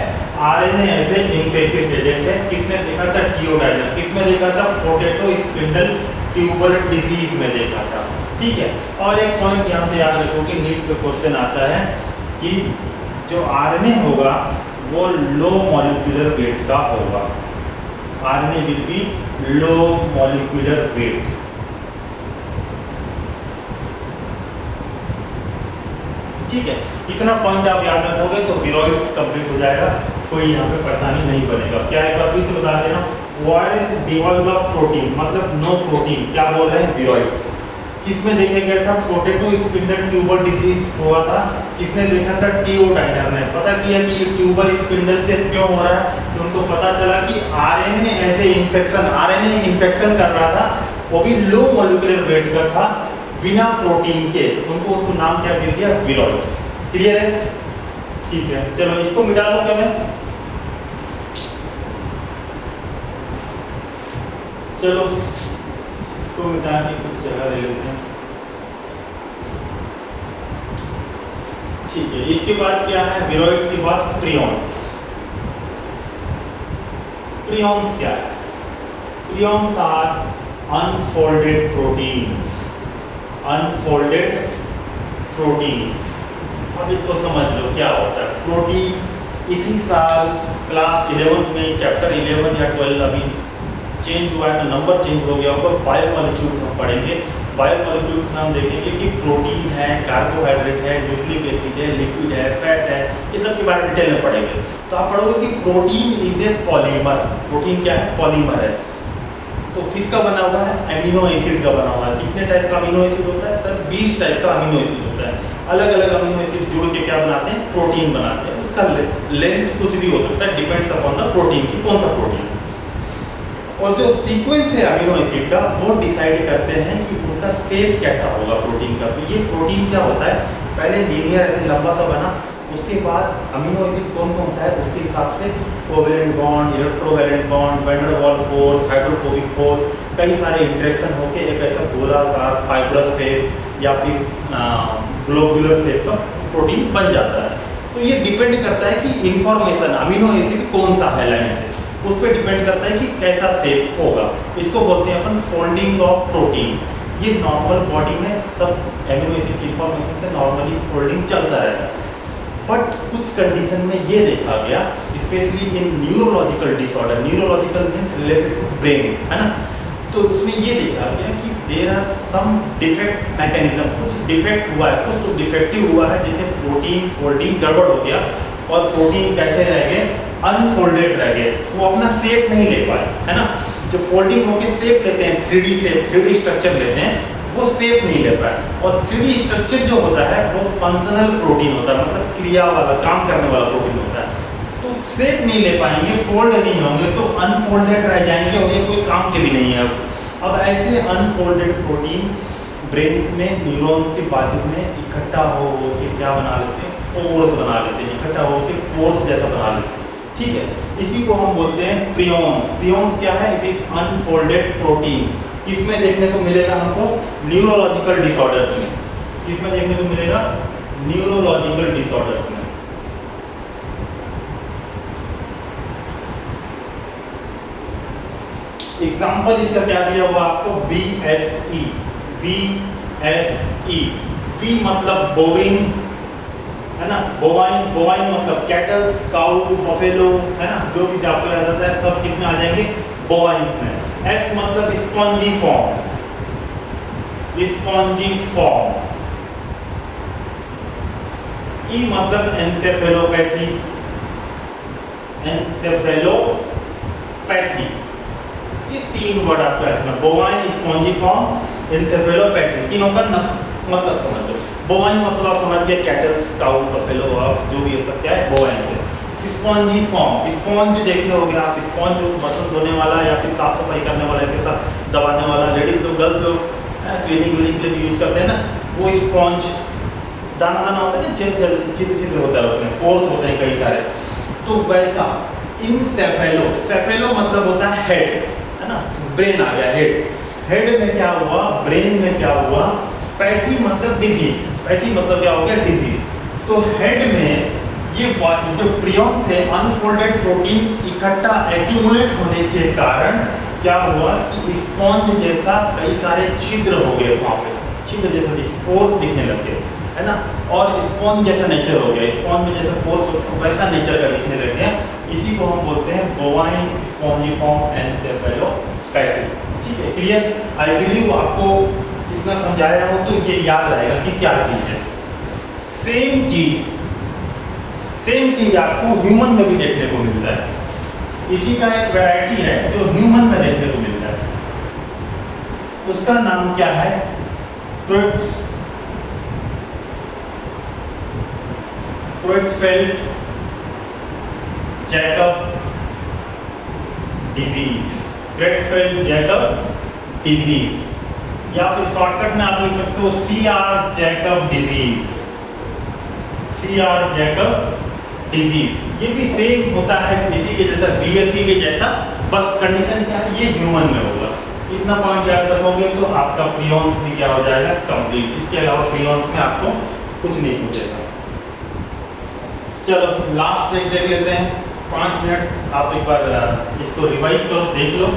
Speaker 1: RNA as a infectious agent है। किसने देखा था? टी.ओ. डाइनर। किसमें देखा था? पोटैटो स्पिंडल ट्यूबर डिजीज में देखा था। ठीक है। और एक पॉइंट यहाँ से याद रखो कि नीट पे क्वेश्चन आता है कि जो आरएनए होगा वो लो मॉलिक्यूलर वेट का होगा। RNA will be low molecular weight. ठीक है, इतना पॉइंट आप याद रखोगे तो विरोइड्स कंप्लीट हो जाएगा, कोई यहाँ पे परेशानी नहीं बनेगा। क्या एक बार फिर से बता देना, वायरस डिवॉइड ऑफ प्रोटीन मतलब नो प्रोटीन, क्या बोल रहे हैं? विरोइड्स। किसमें देखा गया था? पोटैटो स्पिंडल ट्यूबर डिजीज हुआ था। किसने देखा था? टी.ओ. डाइनर ने। पता किया कि ये ट्यूबर स्पिंडल से क्यों हो रहा है, तो उनको पता चला कि आरएनए ऐसे इन्फेक्शन, आरएनए इन्फेक्शन कर रहा था, वो भी लो मॉलिक्यूलर वेट का था, बिना प्रोटीन के। उनको उसको नाम क्या दे दिया? विरोइड्स। क्लियर है? ठीक है, चलो इसको मिटा दूं क्या मैं? चलो इसको मिटा के कुछ जगह ले लेते हैं। ठीक है, इसके बाद क्या है? विरोइड्स के बाद प्रियॉन्स। प्रियॉन्स क्या है? Prions are unfolded proteins. Unfolded proteins. अब इसको समझ लो क्या होता है प्रोटीन। इसी साल क्लास 11 में चैप्टर 11 या 12 अभी चेंज हुआ है तो नंबर चेंज हो गया होगा, बायोमोलिक्यूल्स हम पढ़ेंगे। बायोमोलिक्यूल्स में हम देखेंगे कि प्रोटीन है, कार्बोहाइड्रेट है, न्यूक्लिक एसिड है, लिपिड है, फैट है, ये सब के बारे में डिटेल में पढ़ेंगे। तो आप पढ़ोगे कि protein is a polymer. Protein क्या है? पॉलीमर है। तो किसका बना हुआ है? अमीनो एसिड का बना हुआ है। कितने टाइप का अमीनो एसिड होता है? सर 20 टाइप का अमीनो एसिड होता है। अलग अलग अमीनो एसिड जुड़ के क्या बनाते हैं? प्रोटीन बनाते हैं। उसका लेंथ कुछ भी हो सकता है, डिपेंड्स अपॉन द प्रोटीन की कौन सा प्रोटीन। और जो सीक्वेंस है अमीनो एसिड का वो डिसाइड करते हैं कि उनका शेप कैसा होगा प्रोटीन का। तो ये प्रोटीन क्या होता है? पहले लीनियर ऐसे लंबा सा बना, उसके बाद अमीनो एसिड कौन कौन सा है उसके हिसाब से covalent bond, electrovalent bond, van der Waals force, hydrophobic force, कई सारे इंटरेक्शन होके एक ऐसा गोलाकार फाइब्रस शेप या फिर ग्लोबुलर शेप का प्रोटीन बन जाता है। तो ये डिपेंड करता है कि इंफॉर्मेशन अमीनो एसिड कौन सा है लाइन से, उस पर डिपेंड करता है कि कैसा शेप होगा। इसको बोलते हैं अपन फोल्डिंग ऑफ प्रोटीन। ये नॉर्मल बॉडी में सब एमिनो एसिड की इंफॉर्मेशन से नॉर्मली फोल्डिंग चलता रहता है। बट कुछ कंडीशन में ये देखा गया, specially in neurological disorder, neurological means related to brain, है ना। तो उसमें ये देखा गया कि there are some defect mechanism, कुछ डिफेक्ट हुआ है, कुछ तो डिफेक्टिव हुआ है, जैसे प्रोटीन फोल्डिंग गड़बड़ हो गया और प्रोटीन कैसे रह गए? अनफोल्डेड रह गए, वो अपना शेप नहीं ले पाए, है ना। जो फोल्डिंग होके शेप लेते हैं, 3D शेप, 3D स्ट्रक्चर लेते हैं, वो शेप नहीं ले पाए। और 3D स्ट्रक्चर जो होता है वो फंक्शनल प्रोटीन होता है, मतलब क्रिया वाला, काम करने वाला प्रोटीन होता है। तो शेप नहीं ले पाएंगे, फोल्ड नहीं होंगे, तो अनफोल्डेड रह जाएंगे और ये कोई काम के भी नहीं है। अब ऐसे अनफोल्डेड प्रोटीन ब्रेन्स में न्यूरॉन्स के बाजू में इकट्ठा हो के क्या बना लेते हैं? पोर्स बना लेते हैं, इकट्ठा हो के पोर्स जैसा बना लेते हैं। ठीक है, इसी को हम बोलते हैं प्रियॉन्स। प्रियॉन्स क्या है? It is unfolded protein. किसमें देखने को मिलेगा हमको? न्यूरोलॉजिकल डिसऑर्डर्स में। किसमें देखने को मिलेगा? न्यूरोलॉजिकल डिसऑर्डर्स में। एग्जाम्पल इसका क्या दिया हुआ आपको? BSE। BSE, बी मतलब बोविन, है ना, बोवाइन। बोवाइन मतलब कैटल्स, काउ, बफेलो, है ना, जो भी आपको याद आता है सब किस में आ जाएंगे? बोवाइंस में। एस मतलब स्पॉन्जी फॉर्म, स्पॉन्जी फॉर्म। ई मतलब एंसेफेलोपैथी, एंसेफेलोपैथी। ये तीन वर्ड आपको याद रखना, बोवाइन, स्पॉन्जी फॉर्म, एंसेफेलोपैथी। तीनों का मतलब समझ लो। बोवाइन मतलब आप समझ गए, कैटल्स, काउ, बफेलो, हॉर्स, जो भी ये सब क्या है? बोवाइन से। स्पॉन्जी फॉर्म, स्पॉन्ज देखे होगे आप, स्पॉन्ज बर्तन धोने वाला या फिर साफ सफाई करने वाला के साथ दबाने वाला, लेडीज लोग, गर्ल्स लोग क्लीनिंग व्लीनिंग के लिए भी यूज करते हैं ना, वो स्पॉन्ज। दाना दाना होता है ना, छिद्र छिद्र होता है उसमें, पोर्स होते हैं कई सारे, तो वैसा इनसेफेलो। सेफेलो मतलब होता है हेड, है ना, ब्रेन आ गया हेड। हेड में क्या हुआ? ब्रेन में क्या हुआ? पैथी मतलब डिजीज। पैथी मतलब क्या हो गया? डिजीज। तो हेड में ये जो प्रियॉन्स है, अनफोल्डेड प्रोटीन इकट्ठा एक्यूमुलेट होने के कारण क्या हुआ कि स्पॉन्ज जैसा कई सारे छिद्र हो गए वहाँ पे, छिद्र जैसा पोर्स दिखने लग गए, है ना, और स्पॉन्ज जैसा नेचर हो गया। स्पॉन्ज में जैसा पोर्स होता है वैसा नेचर का दिखने लग गया। इसी को हम बोलते हैं बोवाइन स्पॉन्जिफॉर्म एंसेफेलोपैथी। ठीक है, क्लियर? आई बिलीव आपको इतना समझाया हो तो ये याद रहेगा कि क्या चीज है। सेम चीज आपको ह्यूमन में भी देखने को मिलता है। इसी का एक वैरायटी है जो ह्यूमन में देखने को मिलता है, उसका नाम क्या है? क्रोट्सफेल्ड जैकब डिजीज। क्रोट्सफेल्ड जैकब डिजीज, या फिर शॉर्टकट में आप लिख सकते हो CR Jacob disease. CR Jacob disease, ये भी सेम होता है इसी के जैसा, BSE के जैसा, बस कंडीशन क्या है? ये ह्यूमन में होगा। इतना पॉइंट याद रखोगे तो आपका प्रियॉन्स भी क्या हो जाएगा? कंप्लीट। इसके अलावा प्रियॉन्स में आपको कुछ नहीं पूछेगा। चलो लास्ट एक देख लेते हैं, 5 मिनट आप एक बार इसको रिवाइज करो, देख लो,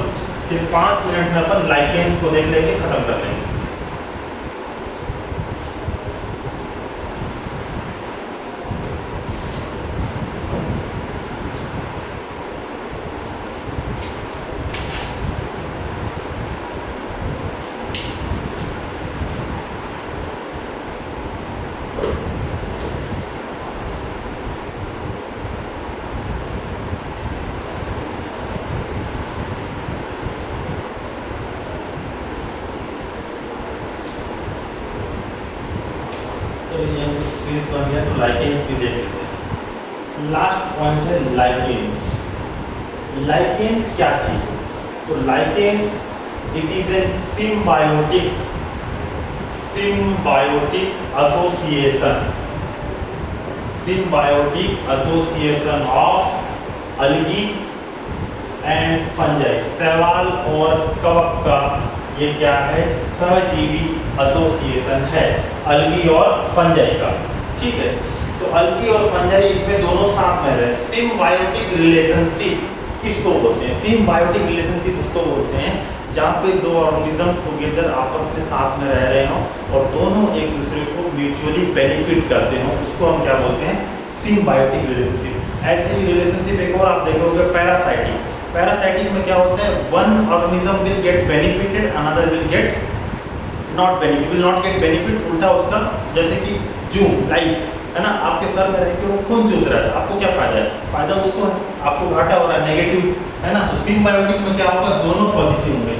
Speaker 1: फिर 5 मिनट में अपन लाइकेंस को देख लेंगे, खत्म कर लेंगे। बन गया, तो लाइकेंस भी देख लेते हैं। लास्ट पॉइंट है लाइकेंस। लाइकेंस क्या चीज है? तो lichens it is a symbiotic association of algae and fungi. शैवाल और कवक का ये क्या है? सहजीवी एसोसिएशन है अलगी और फंजाई का। ठीक है, तो अलगी और फंजाई इसमें दोनों साथ में रहे। सिम्बायोटिक रिलेशनशिप किसको बोलते हैं? सिम्बायोटिक रिलेशनशिप उसको बोलते हैं जहाँ पे दो ऑर्गेनिज्म टुगेदर आपस में साथ में रह रहे हो और दोनों एक दूसरे को म्यूचुअली बेनिफिट करते हो, उसको हम क्या बोलते हैं? Symbiotic relationship. ऐसे ही रिलेशनशिप एक और आप देखोगे पैरासाइटिक। पैरासाइटिक में क्या होता है? One organism will get benefited, another will get not benefit, will not get benefit. उल्टा उसका, जैसे कि जू लाइस है ना, आपके सर में रह के वो खून चूस रहा है, आपको क्या फायदा है? फायदा उसको है, आपको घाटा हो रहा है, नेगेटिव है ना। तो सिम्बायोटिक में क्या होगा? दोनों पॉजिटिव होंगे,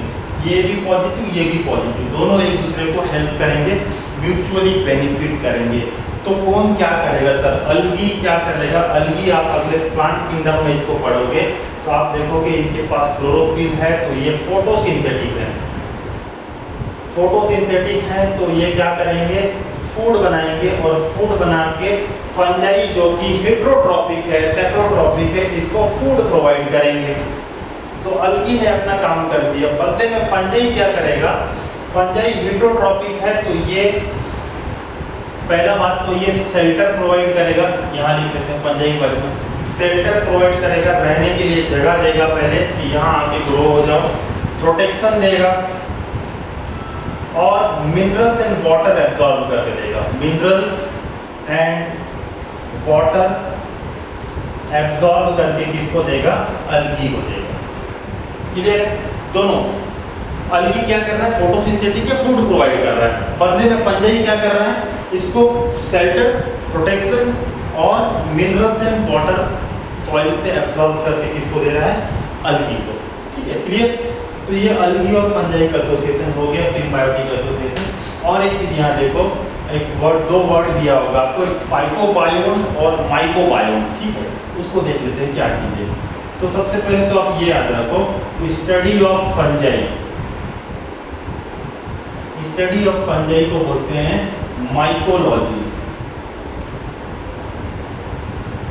Speaker 1: ये भी पॉजिटिव, ये भी पॉजिटिव, दोनों एक दूसरे को हेल्प करेंगे, म्यूचुअली बेनिफिट करेंगे। तो कौन क्या करेगा सर? अलगी क्या करेगा? अलगी आप अगले प्लांट किंगडम में इसको पढ़ोगे तो आप देखोगे इनके पास क्लोरोफिल है, तो ये फोटोसिंथेटिक है। फोटोसिंथेटिक है तो ये क्या करेंगे? फूड बनाएंगे और फूड बना के फंजाई जो कि हेट्रोट्रॉपिक है, सेप्रोट्रॉपिक है, इसको फूड प्रोवाइड करेंगे। तो अलगी ने अपना काम कर दिया। बदले में फंजाई क्या करेगा, फंजाई हेट्रोट्रॉपिक है तो ये पहला बात तो ये शेल्टर प्रोवाइड करेगा, यहाँ लिख लेते हैं फंजाई के बारे में, शेल्टर प्रोवाइड करेगा, रहने के लिए जगह देगा पहले कि यहाँ आके ग्रो हो जाओ, प्रोटेक्शन देगा और मिनरल्स एंड वाटर एब्जॉर्ब करके देगा। मिनरल्स एंड वाटर एब्जॉर्ब करके किसको देगा, अलगी को देगा। क्लियर है? दोनों अलगी क्या कर रहा है, फोटोसिंथेटिक या फूड प्रोवाइड कर रहा है, बदले में फंजाई क्या कर रहा है, इसको शेल्टर, प्रोटेक्शन और मिनरल्स एंड वाटर सॉइल से एब्जॉर्ब करके किसको दे रहा है, अलगी को। ठीक है, क्लियर? तो ये अलगी और फंजाई का एसोसिएशन हो गया, सिम्बायोटिक एसोसिएशन। और एक चीज यहाँ देखो, एक वर्ड, दो वर्ड दिया होगा आपको, एक फाइकोबायोन और माइकोबायोन। ठीक है, उसको देख लेते हैं क्या चीज़ है। तो सबसे पहले तो आप ये याद रखो, study of fungi, study of fungi को बोलते हैं माइकोलॉजी।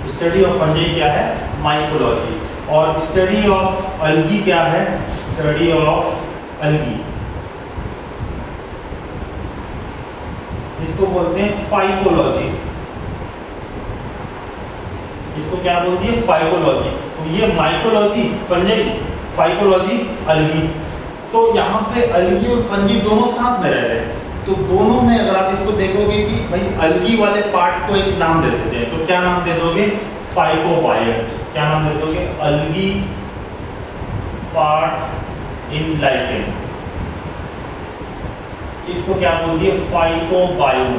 Speaker 1: स्टडी ऑफ फंजाई क्या है, माइकोलॉजी। और स्टडी ऑफ अलगी क्या है, स्टडी ऑफ अलगी, इसको बोलते हैं फाइकोलॉजी। इसको क्या बोलती है, फाइकोलॉजी। तो ये माइकोलॉजी फंजाई, फाइकोलॉजी अलगी। तो यहाँ पे अलगी और फंजी दोनों साथ में रह रहे हैं। तो दोनों में अगर आप इसको देखोगे कि भाई अलगी वाले पार्ट को एक नाम दे देते हैं, तो क्या नाम दे दोगे, फाइकोबायट। क्या नाम दे दोगे, अलगी पार्ट इन लाइकेन, इसको क्या बोलती है, फाइकोबायोन।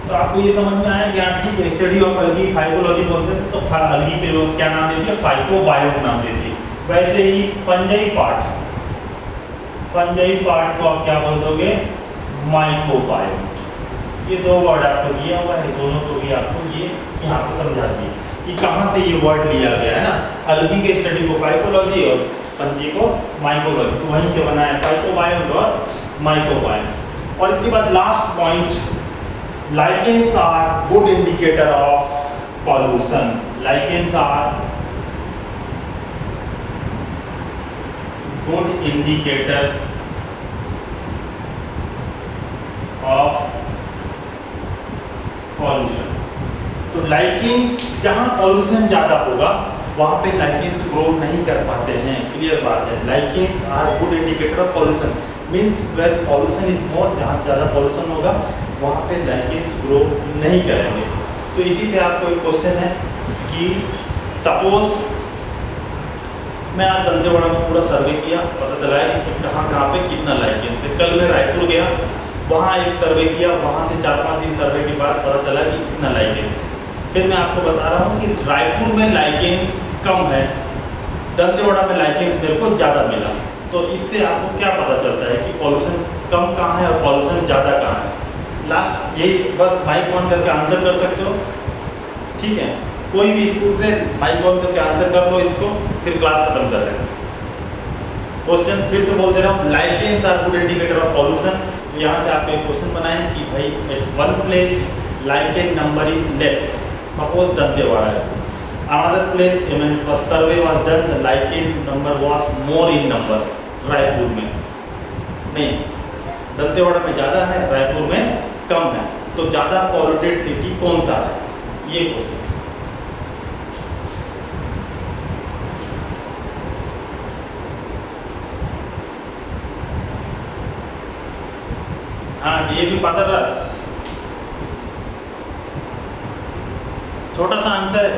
Speaker 1: तो आपको ये समझ में आया कि आप ठीक है, स्टडी ऑफ अलगी फाइकोलॉजी बोलते हैं, तो अलगी पे लोग क्या नाम देती है, फाइकोबायोन नाम देती है। वैसे ही फंजाई पार्ट को आप क्या बोल दोगे, माइकोबायोन। ये दो वर्ड आपको दिया हुआ है, दोनों को भी आपको ये यहाँ पे समझा दिए कि कहाँ से ये वर्ड लिया गया है ना। अलगी के स्टडी को फाइकोलॉजी और फंजी को माइकोलॉजी, तो वहीं से बना है फाइकोबायोन और माइकोबायोन। और इसके बाद last point, lichens are good indicator of pollution. Lichens are good indicator of pollution. तो लाइकेन्स, जहाँ पॉल्यूशन ज़्यादा होगा वहाँ पे लाइकेन्स ग्रो नहीं कर पाते हैं। क्लियर बात है, lichens are good indicator of pollution, means where pollution is more, जहाँ ज़्यादा पॉल्यूशन होगा वहाँ पे लाइकेन्स ग्रो नहीं करेंगे। तो इसी पे आपको एक क्वेश्चन है कि सपोज मैं आज दंतेवाड़ा में पूरा सर्वे किया, पता चला है कि कहाँ पे कितना लाइकेन्स है। कल मैं रायपुर गया, वहाँ एक सर्वे किया, वहाँ से 4-5 दिन सर्वे के बाद पता चला कि कितना लाइकेन्स है। फिर मैं आपको बता रहा हूँ कि रायपुर में लाइकेन्स कम है, दंतेवाड़ा में लाइकेन्स मेरे को ज़्यादा मिला। तो इससे आपको क्या पता चलता है कि पॉल्यूशन कम कहाँ है और पॉल्यूशन ज़्यादा कहाँ है। लास्ट यही, बस माइक ऑन करके आंसर कर सकते हो। ठीक है, कोई भी स्कूल से माइक ऑन करके आंसर कर लो इसको, फिर क्लास खत्म कर रहे हैं। क्वेश्चन फिर से बोल दे रहा हूँ, lichens are good indicator of pollution. तो यहाँ से आपको एक क्वेश्चन बनाए कि भाई at one place lichen number is less, suppose Dantewada है, another place when it was survey was done the lichen number was more in number, Raipur में नहीं, दंतेवाड़ा में ज़्यादा है, रायपुर में कम है, तो ज़्यादा पॉल्यूटेड सिटी कौन सा है, ये क्वेश्चन। हाँ, ये भी पतरस, छोटा सा आंसर है।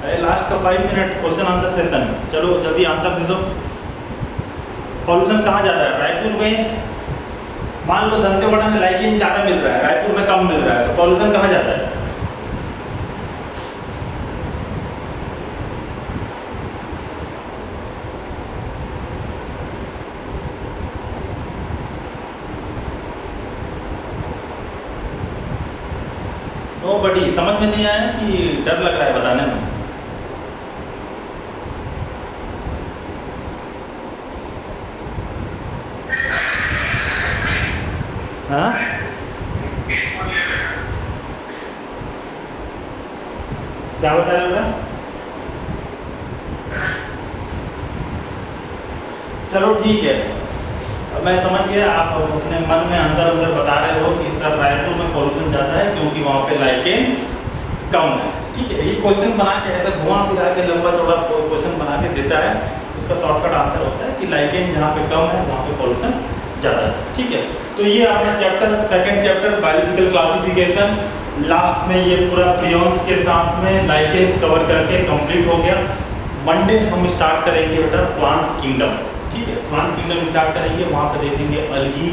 Speaker 1: अरे लास्ट का 5 मिनट क्वेश्चन आंसर सेशन, चलो जल्दी आंसर दे दो। पॉल्यूशन कहाँ ज़्यादा है, रायपुर में। मान लो दंतेवाड़ा में लाइकेन ज़्यादा मिल रहा है, रायपुर में कम मिल रहा है, तो पॉल्यूशन कहाँ ज़्यादा है। नो नो बडी, समझ में नहीं आया कि डर लग रहा है बताने में? हाँ, क्या बता रहे हो बेटा? चलो ठीक है, अब मैं समझ गया। आप अपने मन में अंदर अंदर बता रहे हो कि सर रायपुर में पॉल्यूशन ज़्यादा है क्योंकि वहाँ पे लाइकेन कम है। ठीक है, ये क्वेश्चन बना के ऐसे घुमा फिरा के लंबा चौड़ा क्वेश्चन बना के देता है, उसका शॉर्टकट आंसर होता है कि लाइकेन जहाँ पे कम है वहाँ पे पॉल्यूशन ज़्यादा है। ठीक है, तो ये आपका chapter, second chapter biological classification, last में ये पूरा प्रियॉन्स के साथ में लाइकेन्स कवर करके कंप्लीट हो गया। मंडे हम स्टार्ट करेंगे बेटा प्लांट किंगडम। ठीक है, प्लांट किंगडम स्टार्ट करेंगे, वहाँ पे देखेंगे अलगी,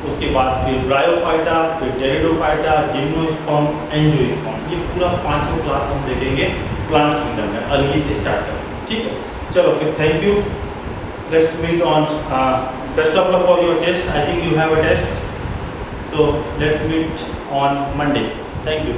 Speaker 1: उसके बाद फिर ब्रायोफाइटा, फिर टेरिडोफाइटा, जिम्नोस्पर्म, एंजियोस्पर्म, ये पूरा पांचों क्लास हम देखेंगे प्लांट किंगडम में, अलगी से स्टार्ट करेंगे। ठीक है, चलो फिर thank you, let's meet on best of luck for your test, I think you have a test, so let's meet on Monday. Thank you.